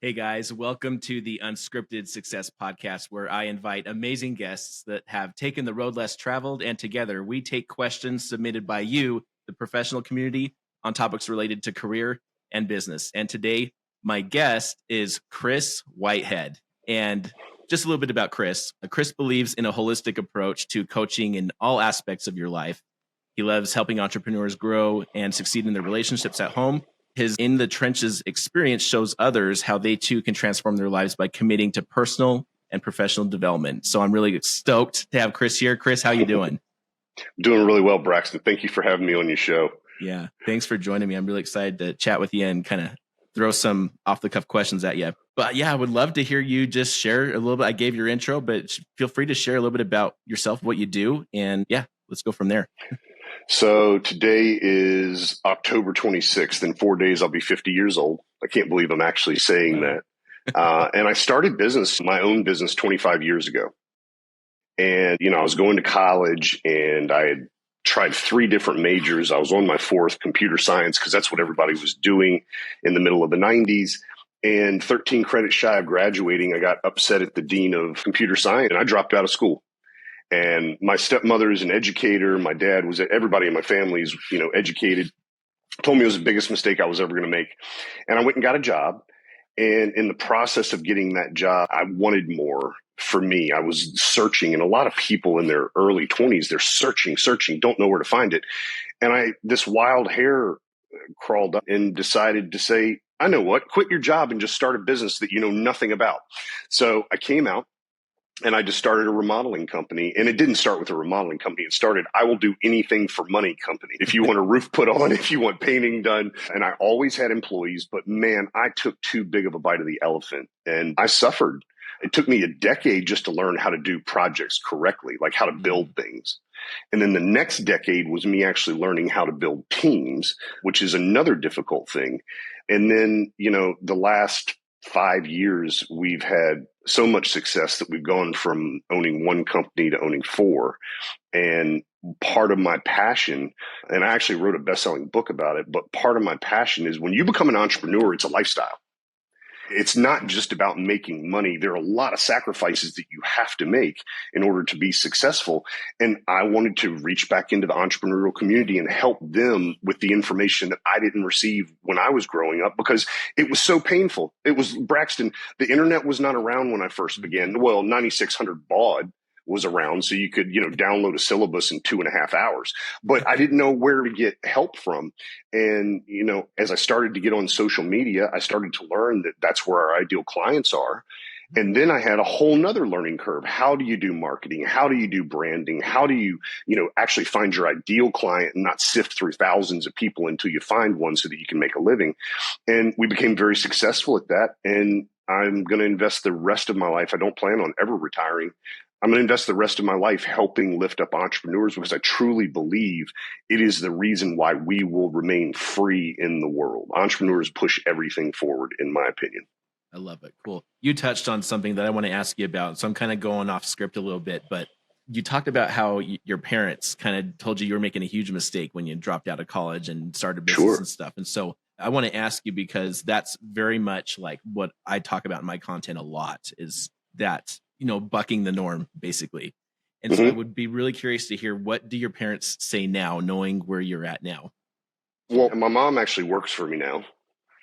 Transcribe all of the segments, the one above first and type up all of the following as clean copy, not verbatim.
Hey guys, welcome to the Unscripted Success podcast, where I invite amazing guests that have taken the road less traveled, and together we take questions submitted by you, the professional community, on topics related to career and business. And today, my guest is Kris Whitehead. And just a little bit about Kris. Kris believes in a holistic approach to coaching in all aspects of your life. He loves helping entrepreneurs grow and succeed in their relationships at home. His in the trenches experience shows others how they too can transform their lives by committing to personal and professional development. So I'm really stoked to have Kris here. Kris, how you doing? Doing really well, Braxton. Thank you for having me on your show. Yeah, thanks for joining me. I'm really excited to chat with you and kind of throw some off the cuff questions at you. But yeah, I would love to hear you just share a little bit. I gave your intro, but feel free to share a little bit about yourself, what you do, and yeah, let's go from there. So today is October 26th. In 4 days, I'll be 50 years old. I can't believe I'm actually saying that. And I started my own business 25 years ago. And, I was going to college and I had tried 3 different majors. I was on my 4th, computer science, because that's what everybody was doing in the middle of the 90s. And 13 credits shy of graduating, I got upset at the dean of computer science and I dropped out of school. And my stepmother is an educator. My dad was, everybody in my family is, educated. Told me it was the biggest mistake I was ever going to make. And I went and got a job. And in the process of getting that job, I wanted more for me. I was searching, and a lot of people in their early 20s, they're searching, don't know where to find it. And this wild hair crawled up and decided to say, I know what, quit your job and just start a business that you know nothing about. So I came out. And I just started a remodeling company. And it didn't start with a remodeling company. It started, I will do anything for money company. If you want a roof put on, if you want painting done. And I always had employees, but man, I took too big of a bite of the elephant and I suffered. It took me a decade just to learn how to do projects correctly, like how to build things. And then the next decade was me actually learning how to build teams, which is another difficult thing. And then, the last 5 years, we've had so much success that we've gone from owning 1 company to owning 4. And part of my passion, and I actually wrote a best-selling book about it, but part of my passion is when you become an entrepreneur, it's a lifestyle. It's not just about making money. There are a lot of sacrifices that you have to make in order to be successful. And I wanted to reach back into the entrepreneurial community and help them with the information that I didn't receive when I was growing up because it was so painful. It was, Braxton, the internet was not around when I first began. Well, 9600 baud was around, so you could, download a syllabus in 2.5 hours. But I didn't know where to get help from. And, as I started to get on social media, I started to learn that that's where our ideal clients are. And then I had a whole nother learning curve. How do you do marketing? How do you do branding? How do you, actually find your ideal client and not sift through thousands of people until you find one so that you can make a living? And we became very successful at that. And I'm going to invest the rest of my life. I don't plan on ever retiring. I'm going to invest the rest of my life helping lift up entrepreneurs because I truly believe it is the reason why we will remain free in the world. Entrepreneurs push everything forward, in my opinion. I love it. Cool. You touched on something that I want to ask you about. So I'm kind of going off script a little bit, but you talked about how your parents kind of told you were making a huge mistake when you dropped out of college and started a business and stuff. And so I want to ask you because that's very much like what I talk about in my content a lot is that, bucking the norm, basically. And so I would be really curious to hear, what do your parents say now, knowing where you're at now? Well, my mom actually works for me now.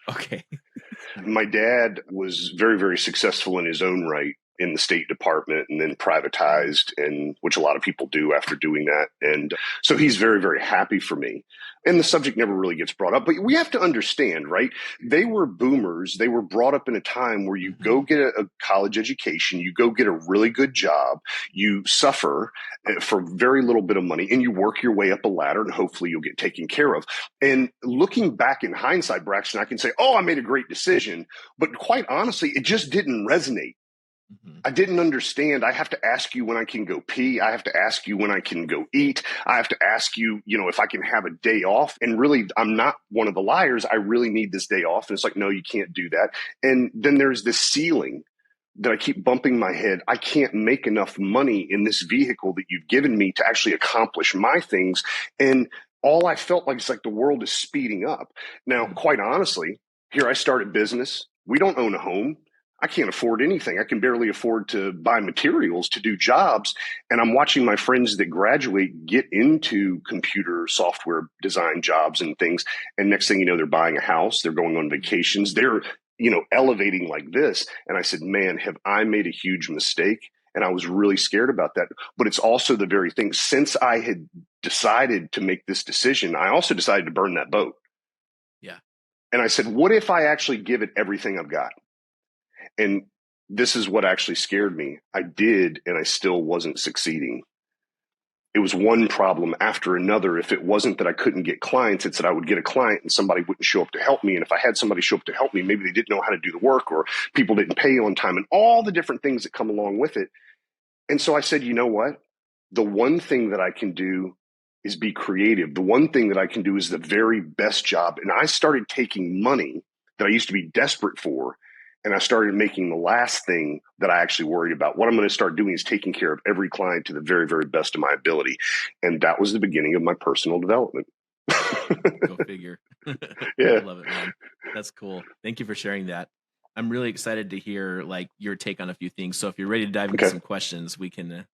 Okay. My dad was very, very successful in his own right in the State Department and then privatized, and which a lot of people do after doing that. And so he's very, very happy for me. And the subject never really gets brought up. But we have to understand, right? They were boomers. They were brought up in a time where you go get a college education, you go get a really good job, you suffer for very little bit of money, and you work your way up a ladder, and hopefully you'll get taken care of. And looking back in hindsight, Braxton, I can say, I made a great decision. But quite honestly, it just didn't resonate. I didn't understand. I have to ask you when I can go pee. I have to ask you when I can go eat. I have to ask you, if I can have a day off. And really, I'm not one of the liars. I really need this day off. And it's like, no, you can't do that. And then there's this ceiling that I keep bumping my head. I can't make enough money in this vehicle that you've given me to actually accomplish my things. And all I felt like is like the world is speeding up. Now, quite honestly, here I started business. We don't own a home. I can't afford anything. I can barely afford to buy materials to do jobs. And I'm watching my friends that graduate get into computer software design jobs and things. And next thing you know, they're buying a house, they're going on vacations, they're, elevating like this. And I said, man, have I made a huge mistake? And I was really scared about that. But it's also the very thing. Since I had decided to make this decision, I also decided to burn that boat. Yeah. And I said, what if I actually give it everything I've got? And this is what actually scared me. I did, and I still wasn't succeeding. It was one problem after another. If it wasn't that I couldn't get clients, it's that I would get a client and somebody wouldn't show up to help me. And if I had somebody show up to help me, maybe they didn't know how to do the work, or people didn't pay on time, and all the different things that come along with it. And so I said, you know what? The one thing that I can do is be creative. The one thing that I can do is the very best job. And I started taking money that I used to be desperate for, and I started making the last thing that I actually worried about. What I'm going to start doing is taking care of every client to the very, very best of my ability. And that was the beginning of my personal development. Go figure. Yeah. I love it, man. That's cool. Thank you for sharing that. I'm really excited to hear your take on a few things. So if you're ready to dive into some questions, we can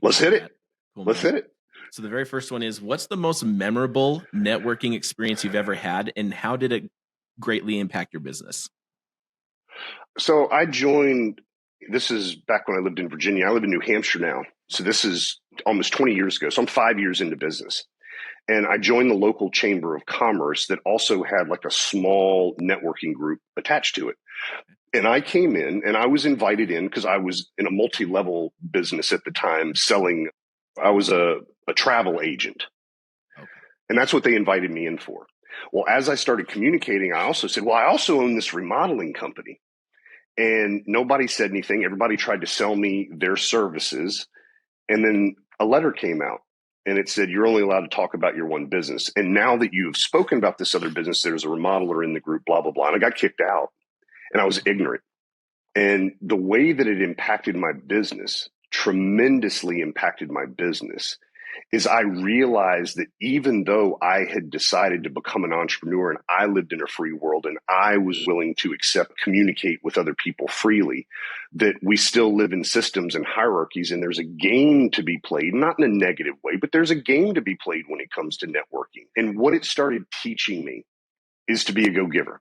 Let's hit it. Cool, Let's hit it. So the very first one is, what's the most memorable networking experience you've ever had, and how did it greatly impact your business? So I joined, this is back when I lived in Virginia. I live in New Hampshire now. So this is almost 20 years ago. So I'm 5 years into business. And I joined the local chamber of commerce that also had a small networking group attached to it. And I came in and I was invited in because I was in a multi-level business at the time I was a travel agent. Okay. And that's what they invited me in for. Well, as I started communicating, I also said, well, I also own this remodeling company. And nobody said anything. Everybody tried to sell me their services. And then a letter came out and it said, you're only allowed to talk about your one business. And now that you've spoken about this other business, there's a remodeler in the group, blah, blah, blah. And I got kicked out and I was ignorant. And the way that it impacted my business, tremendously impacted my business, is I realized that even though I had decided to become an entrepreneur and I lived in a free world and I was willing to communicate with other people freely, that we still live in systems and hierarchies, and there's a game to be played, not in a negative way, but there's a game to be played when it comes to networking. And what it started teaching me is to be a go-giver.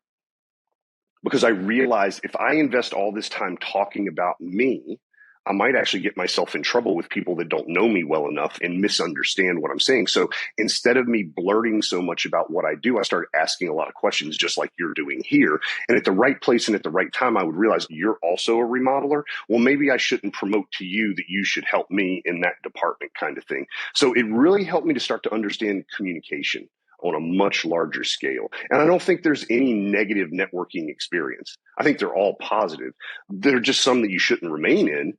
Because I realized if I invest all this time talking about me, I might actually get myself in trouble with people that don't know me well enough and misunderstand what I'm saying. So instead of me blurting so much about what I do, I started asking a lot of questions just like you're doing here. And at the right place and at the right time, I would realize you're also a remodeler. Well, maybe I shouldn't promote to you that you should help me in that department, kind of thing. So it really helped me to start to understand communication on a much larger scale. And I don't think there's any negative networking experience. I think they're all positive. There are just some that you shouldn't remain in.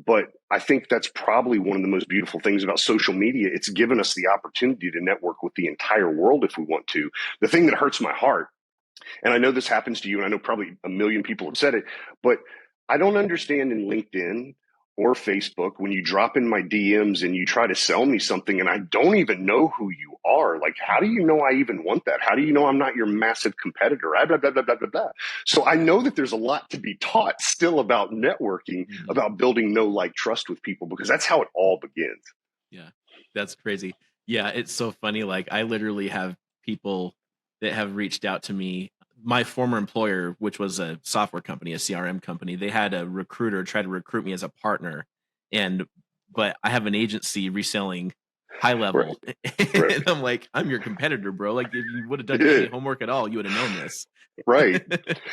But I think that's probably one of the most beautiful things about social media. It's given us the opportunity to network with the entire world if we want to. The thing that hurts my heart, and I know this happens to you, and I know probably a million people have said it, but I don't understand in LinkedIn or Facebook when you drop in my DMs and you try to sell me something and I don't even know who you are. Like, how do you know I even want that? How do you know I'm not your massive competitor? Blah, blah, blah, blah, blah, blah. So I know that there's a lot to be taught still about networking, about building know, like, trust with people, because that's how it all begins. Yeah, that's crazy. Yeah, it's so funny. I literally have people that have reached out to me. My former employer, which was a software company, a CRM company, they had a recruiter try to recruit me as a partner. But I have an agency reselling high level. Right. And I'm like, I'm your competitor, bro. If you would have done any homework at all, you would have known this. Right.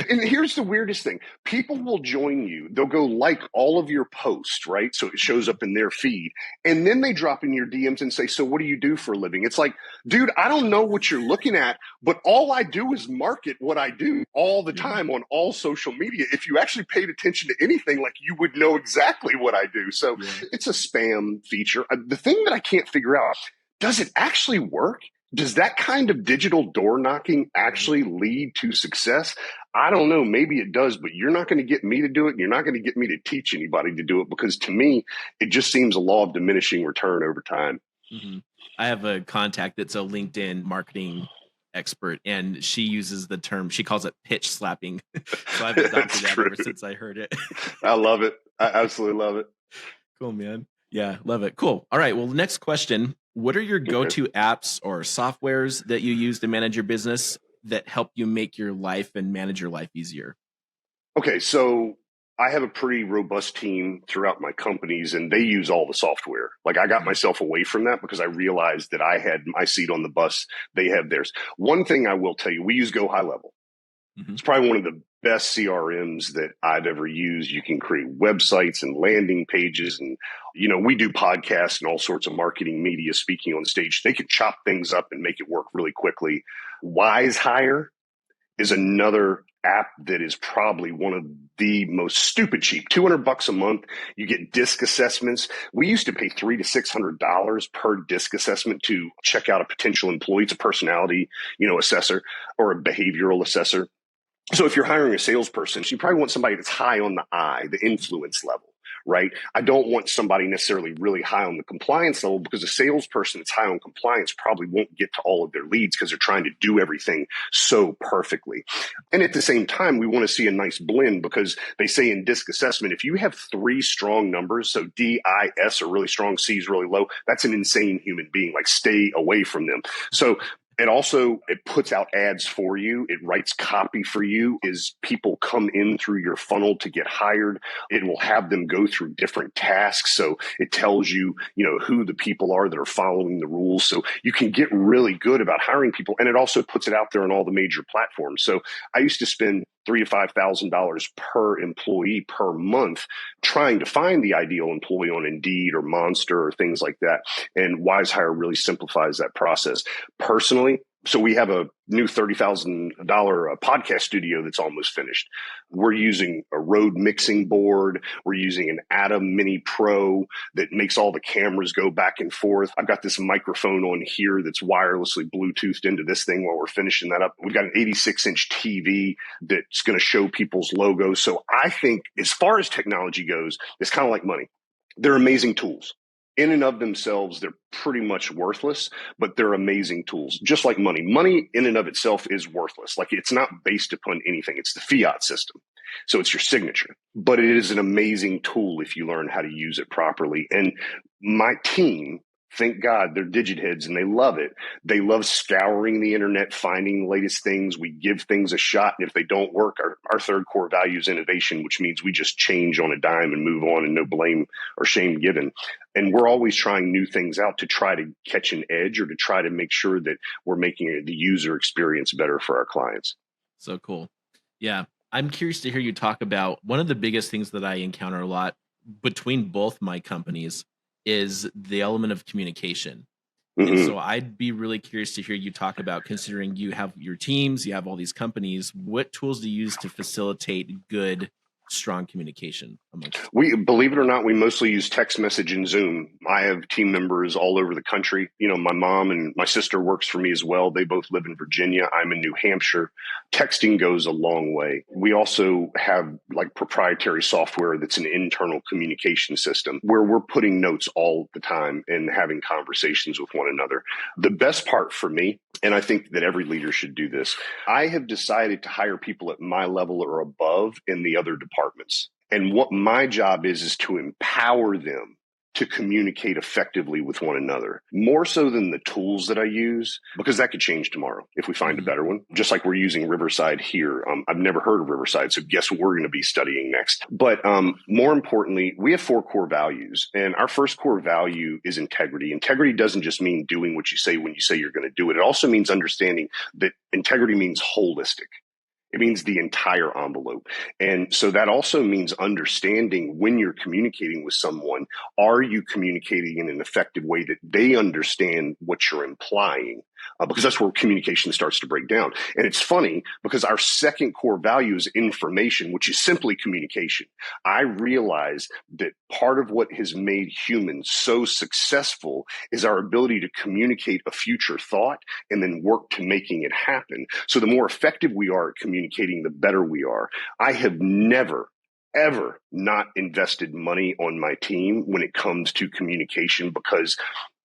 And here's the weirdest thing. People will join you. They'll go like all of your posts, right? So it shows up in their feed. And then they drop in your DMs and say, so what do you do for a living? It's like, dude, I don't know what you're looking at, but all I do is market what I do all the time on all social media. If you actually paid attention to anything, you would know exactly what I do. So it's a spam feature. The thing that I can't figure out, does it actually work? Does that kind of digital door knocking actually lead to success? I don't know. Maybe it does, but you're not going to get me to do it. And you're not going to get me to teach anybody to do it, because to me, it just seems a law of diminishing return over time. Mm-hmm. I have a contact that's a LinkedIn marketing expert, and she uses the term, she calls it pitch slapping. So I've adopted that ever since I heard it. I love it. I absolutely love it. Cool, man. Yeah, love it. Cool. All right. Well, next question. What are your go-to apps or softwares that you use to manage your business that help you make your life and manage your life easier? Okay, so I have a pretty robust team throughout my companies, and they use all the software. Like, I got myself away from that because I realized that I had my seat on the bus. They have theirs. One thing I will tell you, we use Go High Level. It's probably one of the best CRMs that I've ever used. You can create websites and landing pages. And, we do podcasts and all sorts of marketing media speaking on stage. They can chop things up and make it work really quickly. Wise Hire is another app that is probably one of the most stupid cheap. $200 a month. You get disc assessments. We used to pay $300 to $600 per disc assessment to check out a potential employee. It's a personality, assessor or a behavioral assessor. So if you're hiring a salesperson, you probably want somebody that's high on the I, the influence level, right? I don't want somebody necessarily really high on the compliance level, because a salesperson that's high on compliance probably won't get to all of their leads because they're trying to do everything so perfectly. And at the same time, we want to see a nice blend, because they say in disc assessment, if you have 3 strong numbers, so D, I, S are really strong, C is really low, that's an insane human being. Like, stay away from them. So it puts out ads for you. It writes copy for you as people come in through your funnel to get hired. It will have them go through different tasks. So it tells you, who the people are that are following the rules. So you can get really good about hiring people. And it also puts it out there on all the major platforms. So I used to spend $3,000 to $5,000 per employee per month trying to find the ideal employee on Indeed or Monster or things like that. And Wise Hire really simplifies that process. Personally, so we have a new $30,000 podcast studio that's almost finished. We're using a Rode mixing board. We're using an Atom Mini Pro that makes all the cameras go back and forth. I've got this microphone on here that's wirelessly Bluetoothed into this thing while we're finishing that up. We've got an 86-inch TV that's going to show people's logos. So I think, as far as technology goes, it's kind of like money. They're amazing tools. In and of themselves, they're pretty much worthless, but they're amazing tools. Just like money. Money in and of itself is worthless. Like, it's not based upon anything. It's the fiat system. So it's your signature. But it is an amazing tool if you learn how to use it properly. And my team, thank God, they're digit heads and they love it. They love scouring the internet, finding the latest things. We give things a shot. And if they don't work, our third core value is innovation, which means we just change on a dime and move on, and no blame or shame given. And we're always trying new things out to try to catch an edge, or to try to make sure that we're making the user experience better for our clients. So cool. Yeah. I'm curious to hear you talk about one of the biggest things that I encounter a lot between both my companies is the element of communication. And so I'd be really curious to hear you talk about, considering you have your teams, you have all these companies, what tools do you use to facilitate good, strong communication amongst them? We, believe it or not, we mostly use text message and Zoom. I have team members all over the country. My mom and my sister works for me as well. They both live in Virginia. I'm in New Hampshire. Texting goes a long way. We also have like proprietary software that's an internal communication system where we're putting notes all the time and having conversations with one another. The best part for me, and I think that every leader should do this, I have decided to hire people at my level or above in the other departments. And what my job is to empower them to communicate effectively with one another, more so than the tools that I use, because that could change tomorrow if we find a better one. Just like we're using Riverside here. I've never heard of Riverside, so guess what we're going to be studying next. But more importantly, we have 4 core values, and our first core value is integrity. Integrity doesn't just mean doing what you say when you say you're going to do it. It also means understanding that integrity means holistic. It means the entire envelope. And so that also means understanding when you're communicating with someone, are you communicating in an effective way that they understand what you're implying? Because that's where communication starts to break down. And it's funny because our second core value is information, which is simply communication. I realize that part of what has made humans so successful is our ability to communicate a future thought and then work to making it happen. So the more effective we are at communicating, the better we are. I have never, ever not invested money on my team when it comes to communication, because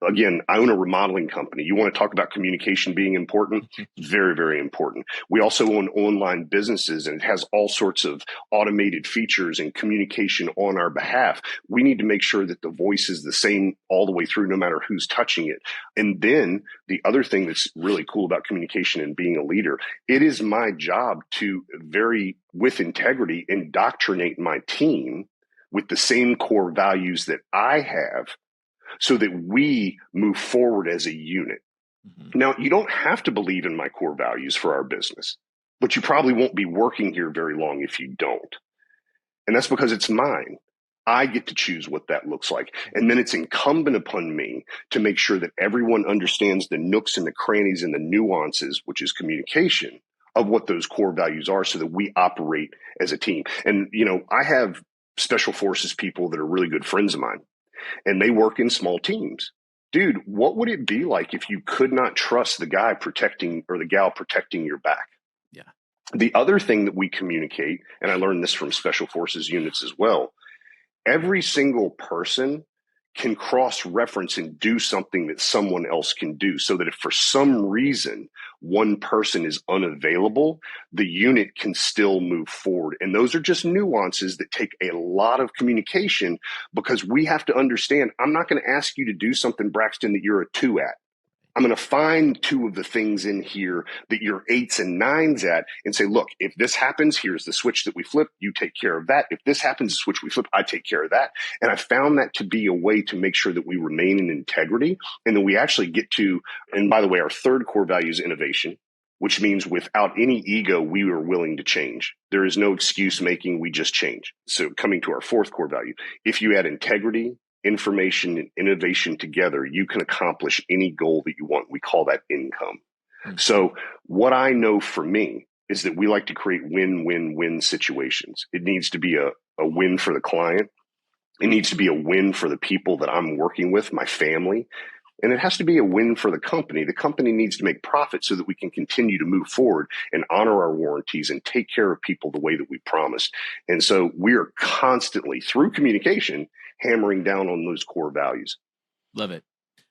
Again, I own a remodeling company. You want to talk about communication being important? Very, very important. We also own online businesses, and it has all sorts of automated features and communication on our behalf. We need to make sure that the voice is the same all the way through, no matter who's touching it. And then the other thing that's really cool about communication and being a leader, it is my job to with integrity, indoctrinate my team with the same core values that I have, so that we move forward as a unit. Mm-hmm. Now, you don't have to believe in my core values for our business, but you probably won't be working here very long if you don't. And that's because it's mine. I get to choose what that looks like. And then it's incumbent upon me to make sure that everyone understands the nooks and the crannies and the nuances, which is communication, of what those core values are, so that we operate as a team. And, I have special forces people that are really good friends of mine, and they work in small teams. Dude, what would it be like if you could not trust the guy protecting or the gal protecting your back? Yeah. The other thing that we communicate, and I learned this from special forces units as well, every single person can cross-reference and do something that someone else can do, so that if for some reason one person is unavailable, the unit can still move forward. And those are just nuances that take a lot of communication, because we have to understand, I'm not going to ask you to do something, Braxton, that you're a 2 at. I'm going to find 2 of the things in here that you're 8s and 9s at, and say, look, if this happens, here's the switch that we flip. You take care of that. If this happens, the switch we flip, I take care of that. And I found that to be a way to make sure that we remain in integrity, and that we actually get to, and by the way, our third core value is innovation, which means without any ego, we are willing to change. There is no excuse making. We just change. So coming to our fourth core value, if you add integrity, information, and innovation together, you can accomplish any goal that you want. We call that income. Mm-hmm. So what I know for me is that we like to create win-win-win situations. It needs to be a win for the client. It needs to be a win for the people that I'm working with, my family. And it has to be a win for the company. The company needs to make profit so that we can continue to move forward and honor our warranties and take care of people the way that we promised. And so we are constantly, through communication, hammering down on those core values. Love it.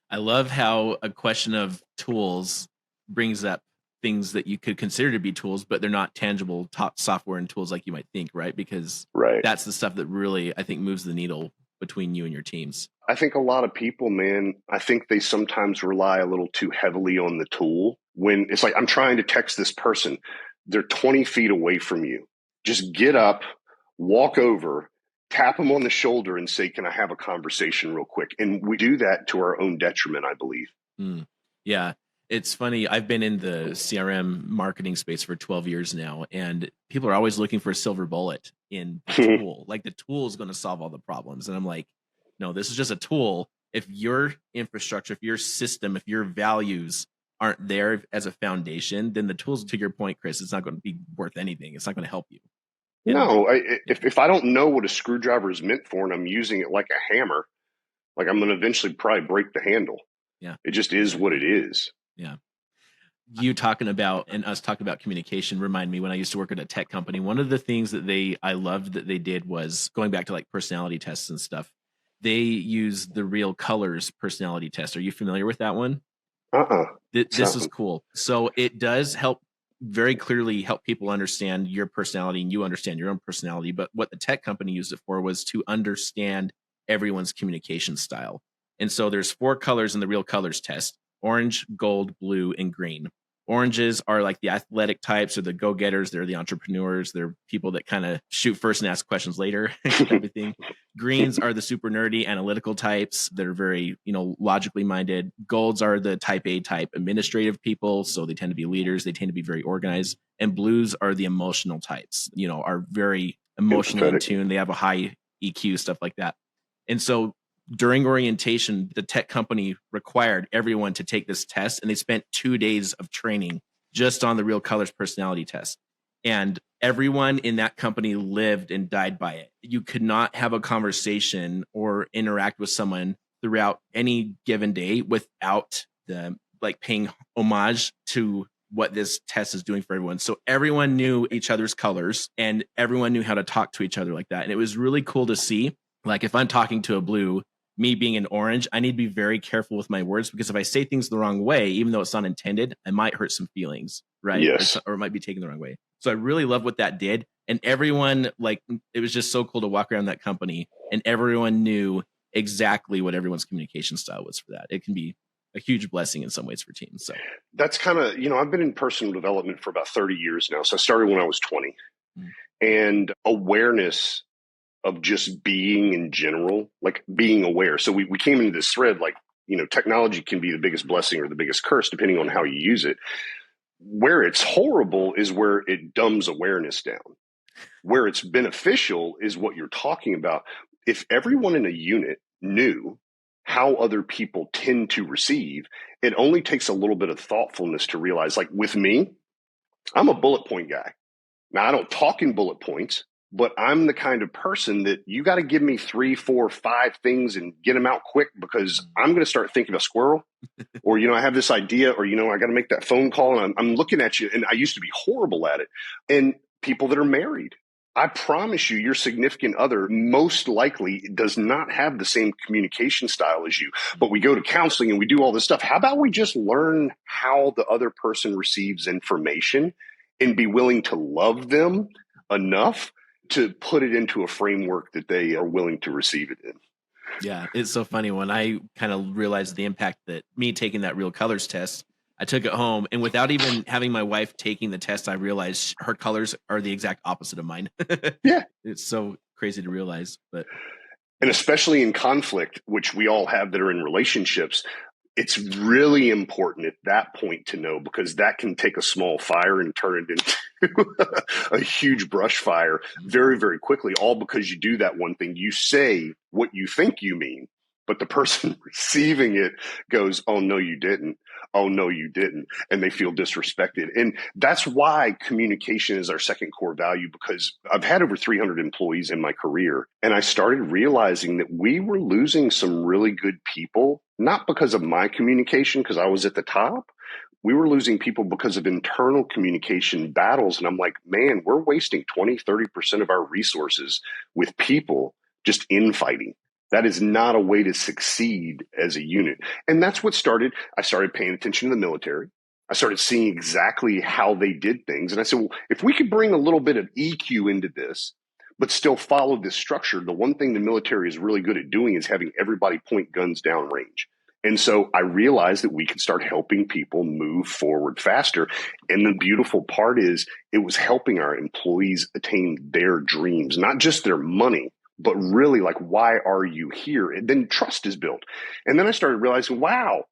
I love how a question of tools brings up things that you could consider to be tools, but they're not tangible top software and tools like you might think, right? Because that's the stuff that really, I think, moves the needle between you and your teams. I think a lot of people, man, I think they sometimes rely a little too heavily on the tool. When it's like, I'm trying to text this person, they're 20 feet away from you. Just get up, walk over, tap them on the shoulder and say, can I have a conversation real quick? And we do that to our own detriment, I believe. Yeah. It's funny. I've been in the CRM marketing space for 12 years now, and people are always looking for a silver bullet in the tool. Like the tool is going to solve all the problems. And I'm like, no, this is just a tool. If your infrastructure, if your system, if your values aren't there as a foundation, then the tools, to your point, Kris, it's not going to be worth anything. It's not going to help you. No, if I don't know what a screwdriver is meant for and I'm using it like a hammer, like I'm going to eventually probably break the handle. Yeah. It just is what it is. Yeah. You talking about and us talking about communication remind me when I used to work at a tech company, one of the things that I loved that they did was going back to like personality tests and stuff. They use the Real Colors personality test. Are you familiar with that one? This is cool. So it does very clearly help people understand your personality and you understand your own personality. But what the tech company used it for was to understand everyone's communication style. And so there's 4 colors in the Real Colors test: orange, gold, blue, and green. Oranges are like the athletic types or the go-getters. They're the entrepreneurs. They're people that kind of shoot first and ask questions later, everything. Greens are the super nerdy analytical types that are very, logically minded. Golds are the type A type administrative people. So they tend to be leaders. They tend to be very organized. And blues are the emotional types, are very emotionally in tune. They have a high EQ, stuff like that. And so during orientation, the tech company required everyone to take this test, and they spent 2 days of training just on the Real Colors personality test. And everyone in that company lived and died by it. You could not have a conversation or interact with someone throughout any given day without them paying homage to what this test is doing for everyone. So everyone knew each other's colors and everyone knew how to talk to each other like that. And it was really cool to see. Like if I'm talking to a blue, me being an orange, I need to be very careful with my words, because if I say things the wrong way, even though it's not intended, I might hurt some feelings, right? Yes. Or it might be taken the wrong way. So I really love what that did. And everyone, like, it was just so cool to walk around that company and everyone knew exactly what everyone's communication style was for that. It can be a huge blessing in some ways for teams. So that's kind of, I've been in personal development for about 30 years now. So I started when I was 20. And awareness of just being in general, like being aware. So we came into this thread, like, technology can be the biggest blessing or the biggest curse, depending on how you use it. Where it's horrible is where it dumbs awareness down. Where it's beneficial is what you're talking about. If everyone in a unit knew how other people tend to receive, it only takes a little bit of thoughtfulness to realize, like with me, I'm a bullet point guy. Now, I don't talk in bullet points, but I'm the kind of person that you got to give me 3, 4, 5 things and get them out quick, because I'm going to start thinking of a squirrel or, I have this idea, or, I got to make that phone call, and I'm looking at you, and I used to be horrible at it. And people that are married, I promise you, your significant other most likely does not have the same communication style as you. But we go to counseling and we do all this stuff. How about we just learn how the other person receives information and be willing to love them enough to put it into a framework that they are willing to receive it in? Yeah, it's so funny when I kind of realized the impact that me taking that Real Colors test. I took it home, and without even having my wife taking the test, I realized her colors are the exact opposite of mine. Yeah. It's so crazy to realize. And especially in conflict, which we all have that are in relationships, it's really important at that point to know, because that can take a small fire and turn it into a huge brush fire very, very quickly, all because you do that one thing. You say what you think you mean, but the person receiving it goes, "Oh, no, you didn't. Oh, no, you didn't." And they feel disrespected. And that's why communication is our second core value, because I've had over 300 employees in my career, and I started realizing that we were losing some really good people, not because of my communication, because I was at the top. We were losing people because of internal communication battles. And I'm like, man, we're wasting 20, 30% of our resources with people just infighting. That is not a way to succeed as a unit. And that's what started. I started paying attention to the military. I started seeing exactly how they did things. And I said, well, if we could bring a little bit of EQ into this, but still follow this structure, the one thing the military is really good at doing is having everybody point guns downrange. And so I realized that we could start helping people move forward faster. And the beautiful part is it was helping our employees attain their dreams, not just their money, but really, like, why are you here? And then trust is built. And then I started realizing, wow,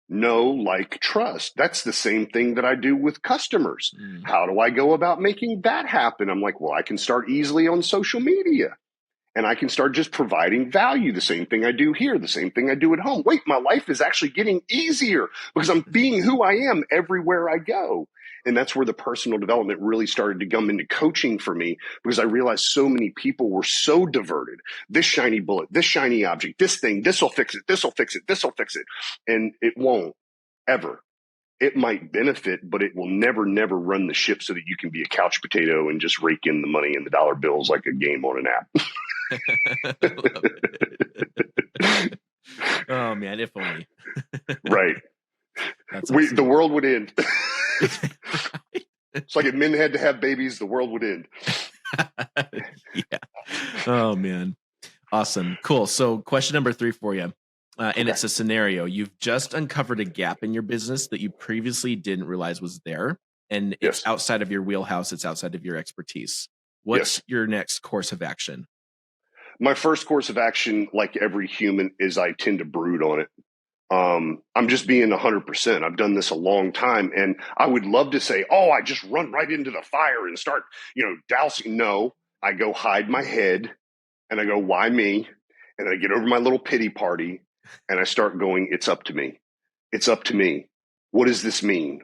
know, like, trust. That's the same thing that I do with customers. How do I go about making that happen? I'm like, well, I can start easily on social media. And I can start just providing value. The same thing I do here, the same thing I do at home. Wait, my life is actually getting easier because I'm being who I am everywhere I go. And that's where the personal development really started to come into coaching for me, because I realized so many people were so diverted. This shiny bullet, this shiny object, this thing, this will fix it, this will fix it, this will fix it. And it won't ever. It might benefit, but it will never, never run the ship so that you can be a couch potato and just rake in the money and the dollar bills like a game on an app. Oh, man, if only. Right. Awesome. The world would end. It's like if men had to have babies, the world would end. Yeah. Oh, man. Awesome. Cool. So question number 3 for you. And it's a scenario. You've just uncovered a gap in your business that you previously didn't realize was there. And it's outside of your wheelhouse. It's outside of your expertise. What's your next course of action? My first course of action, like every human, is I tend to brood on it. I'm just being 100%. I've done this a long time, and I would love to say, oh, I just run right into the fire and start, dousing. No, I go hide my head and I go, why me? And I get over my little pity party and I start going, it's up to me. It's up to me. What does this mean?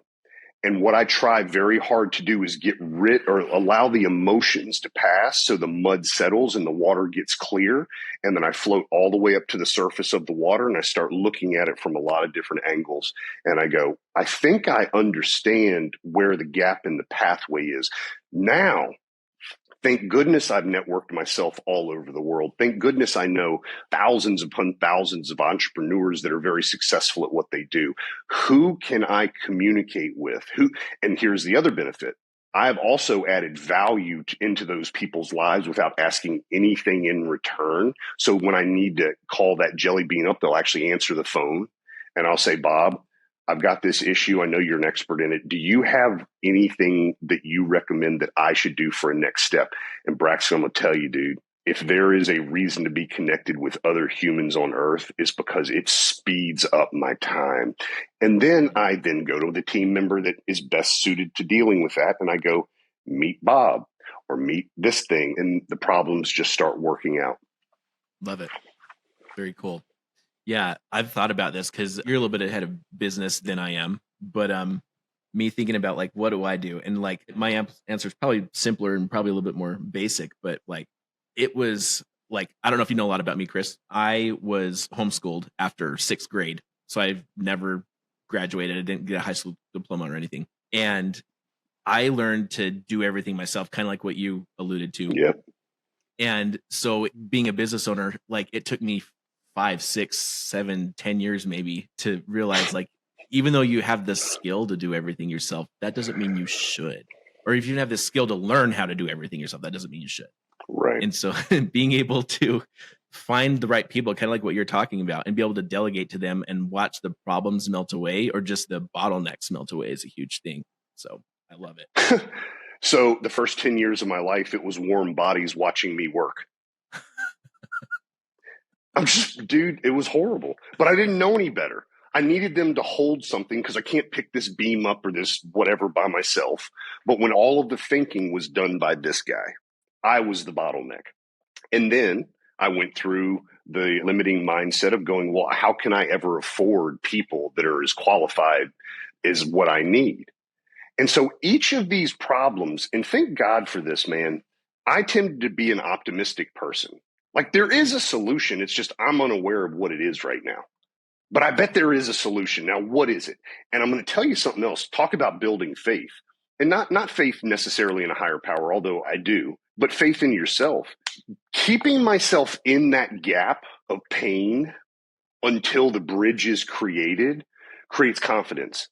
And what I try very hard to do is get rid or allow the emotions to pass so the mud settles and the water gets clear. And then I float all the way up to the surface of the water and I start looking at it from a lot of different angles. And I go, I think I understand where the gap in the pathway is. Now, Thank goodness I've networked myself all over the world. Thank goodness I know thousands upon thousands of entrepreneurs that are very successful at what they do. Who can I communicate with? And here's the other benefit. I've also added value into those people's lives without asking anything in return. So when I need to call that jelly bean up, they'll actually answer the phone and I'll say, Bob, I've got this issue. I know you're an expert in it. Do you have anything that you recommend that I should do for a next step? And Braxton, I'm going to tell you, dude, if there is a reason to be connected with other humans on earth, it's because it speeds up my time. And then I then go to the team member that is best suited to dealing with that. And I go, meet Bob or meet this thing. And the problems just start working out. Love it. Very cool. Yeah, I've thought about this because you're a little bit ahead of business than I am. But me thinking about like, what do I do? And like my answer is probably simpler and probably a little bit more basic. But like, it was like, I don't know if you know a lot about me, Kris. I was homeschooled after 6th grade. So I've never graduated. I didn't get a high school diploma or anything. And I learned to do everything myself, kind of like what you alluded to. Yep. And so being a business owner, like it took me 5, 6, 7, 10 years maybe to realize like, even though you have the skill to do everything yourself, that doesn't mean you should. Or if you have the skill to learn how to do everything yourself, that doesn't mean you should. Right. And so being able to find the right people, kind of like what you're talking about, and be able to delegate to them and watch the problems melt away or just the bottlenecks melt away is a huge thing. So I love it. So the first 10 years of my life, it was warm bodies watching me work. Dude, it was horrible, but I didn't know any better. I needed them to hold something because I can't pick this beam up or this whatever by myself. But when all of the thinking was done by this guy, I was the bottleneck. And then I went through the limiting mindset of going, well, how can I ever afford people that are as qualified as what I need? And so each of these problems, and thank God for this, man, I tend to be an optimistic person. Like there is a solution. It's just I'm unaware of what it is right now. But I bet there is a solution. Now, what is it? And I'm going to tell you something else. Talk about building faith. And not faith necessarily in a higher power, although I do, but faith in yourself. Keeping myself in that gap of pain until the bridge is created creates confidence.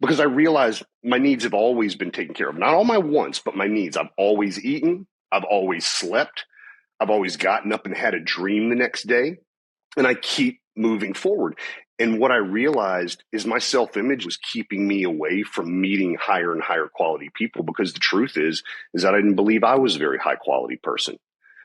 Because I realize my needs have always been taken care of. Not all my wants, but my needs. I've always eaten. I've always slept. I've always gotten up and had a dream the next day. And I keep moving forward. And what I realized is my self-image was keeping me away from meeting higher and higher quality people, because the truth is that I didn't believe I was a very high quality person.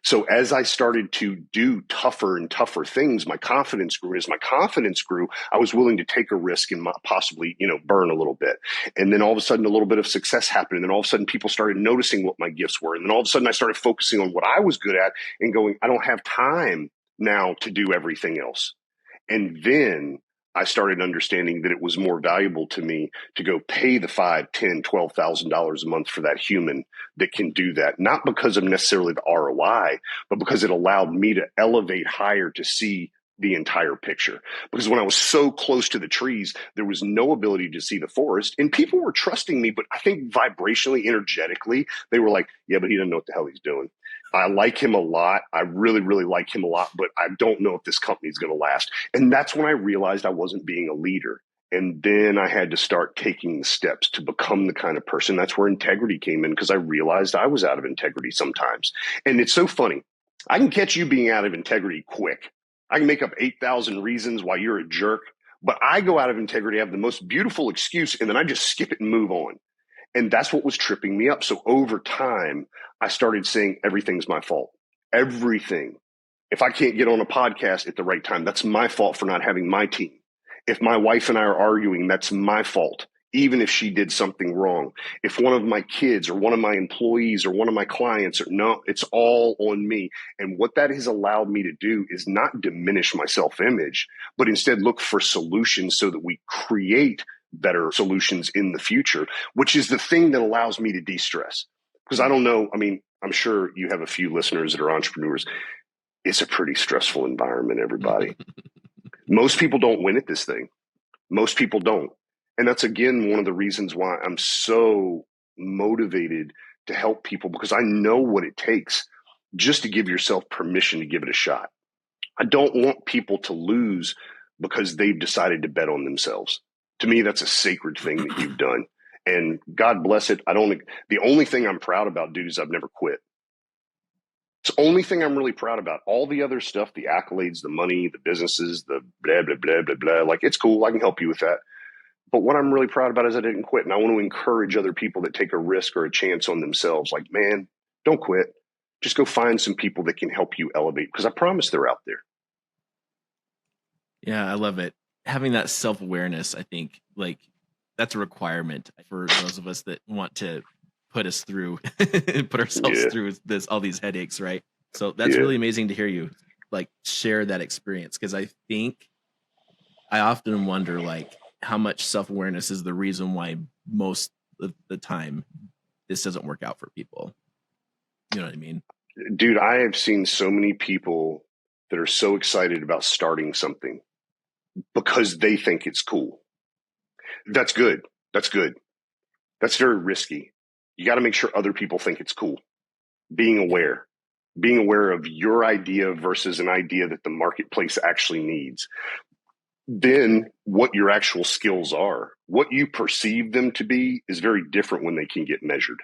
So as I started to do tougher and tougher things, my confidence grew. As my confidence grew, I was willing to take a risk and possibly, burn a little bit. And then all of a sudden, a little bit of success happened. And then all of a sudden, people started noticing what my gifts were. And then all of a sudden, I started focusing on what I was good at and going, I don't have time now to do everything else. And then I started understanding that it was more valuable to me to go pay the $5,000, $10,000, $12,000 a month for that human that can do that, not because of necessarily the ROI, but because it allowed me to elevate higher to see the entire picture. Because when I was so close to the trees, there was no ability to see the forest, and people were trusting me. But I think vibrationally, energetically, they were like, yeah, but he doesn't know what the hell he's doing. I like him a lot. I really, really like him a lot, but I don't know if this company is going to last. And that's when I realized I wasn't being a leader. And then I had to start taking the steps to become the kind of person. That's where integrity came in, because I realized I was out of integrity sometimes. And it's so funny. I can catch you being out of integrity quick. I can make up 8,000 reasons why you're a jerk, but I go out of integrity, I have the most beautiful excuse, and then I just skip it and move on. And that's what was tripping me up. So over time, I started saying everything's my fault. Everything. If I can't get on a podcast at the right time, that's my fault for not having my team. If my wife and I are arguing, that's my fault, even if she did something wrong. If one of my kids or one of my employees or one of my clients, it's all on me. And what that has allowed me to do is not diminish my self-image, but instead look for solutions so that we create better solutions in the future, which is the thing that allows me to de-stress. Because I don't know, I'm sure you have a few listeners that are entrepreneurs. It's a pretty stressful environment, everybody. Most people don't win at this thing. Most people don't. And that's, again, one of the reasons why I'm so motivated to help people because I know what it takes just to give yourself permission to give it a shot. I don't want people to lose because they've decided to bet on themselves. To me, that's a sacred thing that you've done. And God bless it. The only thing I'm proud about, dude, is I've never quit. It's the only thing I'm really proud about. All the other stuff, the accolades, the money, the businesses, the blah, blah, blah, blah, blah. Like, it's cool. I can help you with that. But what I'm really proud about is I didn't quit. And I want to encourage other people that take a risk or a chance on themselves. Like, man, don't quit. Just go find some people that can help you elevate because I promise they're out there. Yeah, I love it. Having that self-awareness, I think, like, that's a requirement for those of us that want to put ourselves through all these headaches, right? So that's really amazing to hear you like share that experience, because I think I often wonder like how much self-awareness is the reason why most of the time this doesn't work out for people. You know what I mean? Dude, I have seen so many people that are so excited about starting something because they think it's cool. That's good. That's good. That's very risky. You got to make sure other people think it's cool. Being aware of your idea versus an idea that the marketplace actually needs. Then what your actual skills are, what you perceive them to be is very different when they can get measured.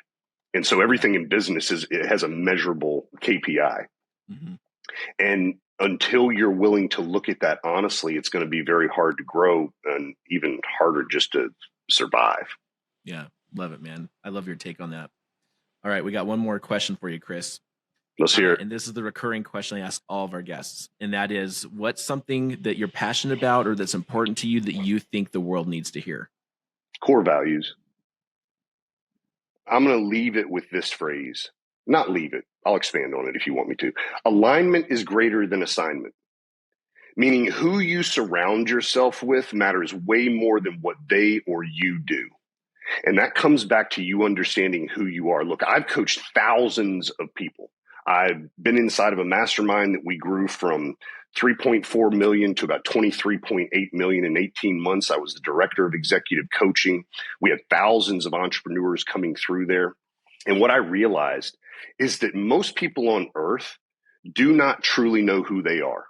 And so everything in business it has a measurable KPI. Mm-hmm. And until you're willing to look at that honestly, it's going to be very hard to grow and even harder just to survive. Yeah. Love it, man. I love your take on that. All right. We got one more question for you, Kris. Let's hear it. And this is the recurring question I ask all of our guests. And that is, what's something that you're passionate about or that's important to you that you think the world needs to hear? Core values. I'm going to leave it with this phrase. Not leave it. I'll expand on it if you want me to. Alignment is greater than assignment. Meaning who you surround yourself with matters way more than what they or you do. And that comes back to you understanding who you are. Look, I've coached thousands of people. I've been inside of a mastermind that we grew from 3.4 million to about 23.8 million in 18 months. I was the director of executive coaching. We had thousands of entrepreneurs coming through there. And what I realized is that most people on earth do not truly know who they are.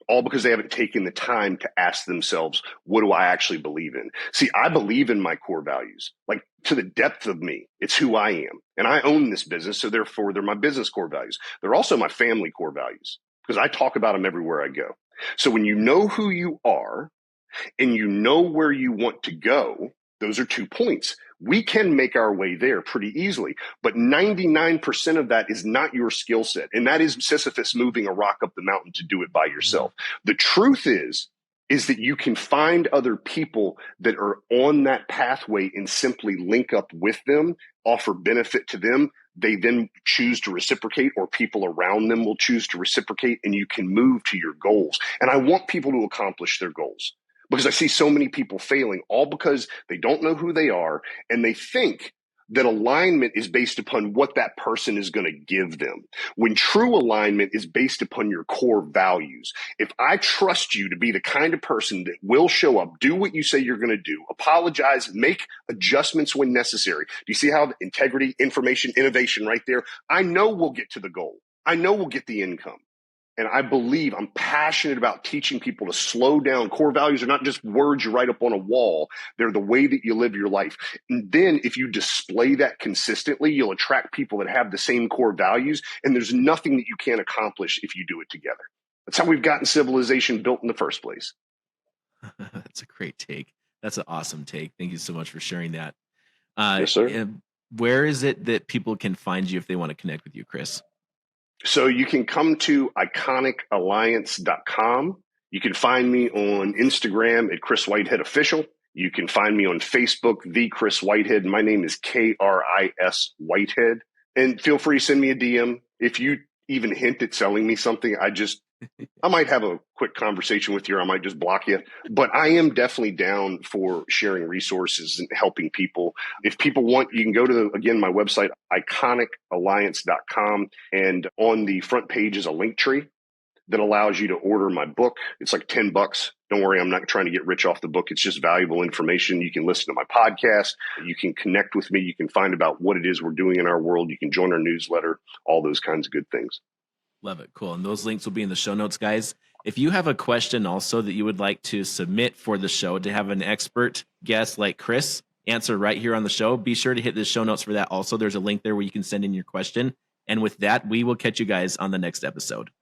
All because they haven't taken the time to ask themselves, what do I actually believe in? See, I believe in my core values, like to the depth of me. It's who I am. And I own this business. So therefore, they're my business core values. They're also my family core values because I talk about them everywhere I go. So when you know who you are and you know where you want to go, those are 2 points. We can make our way there pretty easily, but 99% of that is not your skill set. And that is Sisyphus moving a rock up the mountain to do it by yourself. The truth is that you can find other people that are on that pathway and simply link up with them, offer benefit to them. They then choose to reciprocate, or people around them will choose to reciprocate, and you can move to your goals. And I want people to accomplish their goals. Because I see so many people failing, all because they don't know who they are, and they think that alignment is based upon what that person is going to give them, when true alignment is based upon your core values. If I trust you to be the kind of person that will show up, do what you say you're going to do, apologize, make adjustments when necessary. Do you see how integrity, information, innovation right there? I know we'll get to the goal. I know we'll get the income. And I'm passionate about teaching people to slow down. Core values are not just words you write up on a wall. They're the way that you live your life. And then if you display that consistently, you'll attract people that have the same core values. And there's nothing that you can't accomplish if you do it together. That's how we've gotten civilization built in the first place. That's a great take. That's an awesome take. Thank you so much for sharing that. Yes, sir. Where is it that people can find you if they want to connect with you, Kris? So you can come to iconicalliance.com. You can find me on Instagram at Kris Whitehead Official. You can find me on Facebook, The Kris Whitehead. My name is Kris Whitehead. And feel free to send me a DM. If you even hint at selling me something, I might have a quick conversation with you, or I might just block you. But I am definitely down for sharing resources and helping people. If people want, you can go to, again, my website, iconicalliance.com. And on the front page is a link tree that allows you to order my book. It's like $10. Don't worry, I'm not trying to get rich off the book. It's just valuable information. You can listen to my podcast. You can connect with me. You can find about what it is we're doing in our world. You can join our newsletter, all those kinds of good things. Love it. Cool. And those links will be in the show notes, guys. If you have a question also that you would like to submit for the show to have an expert guest like Kris answer right here on the show, be sure to hit the show notes for that. Also, there's a link there where you can send in your question. And with that, we will catch you guys on the next episode.